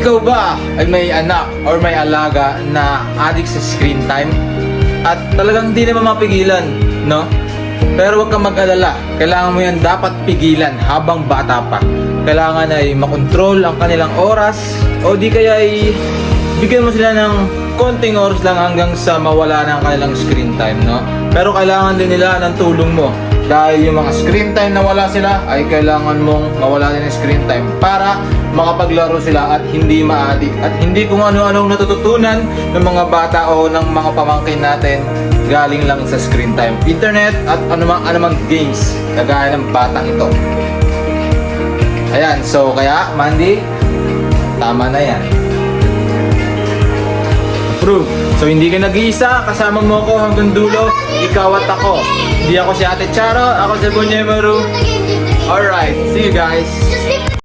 Ikaw ba ay may anak or may alaga na addict sa screen time? At talagang hindi naman mapigilan, no? Pero huwag kang mag-alala. Kailangan mo yan dapat pigilan habang bata pa. Kailangan ay makontrol ang kanilang oras o di kaya ay bigyan mo sila ng konting oras lang hanggang sa mawala ng kanilang screen time, no? Pero kailangan din nila ng tulong mo. Dahil yung mga screen time na wala sila ay kailangan mong mawala din ng screen time para makapaglaro sila at hindi ma-addict at hindi kung ano-anong natututunan ng mga bata o ng mga pamangkin natin galing lang sa screen time, internet at anumang games kagaya ng batang ito. Ayan, so kaya Mandy, tama na yan. Approve. So hindi ka nag-iisa, kasama mo ako hanggang dulo, ikaw at ako. Hindi ako si Ate Charo, ako si Bunyemaru. Alright, see you guys.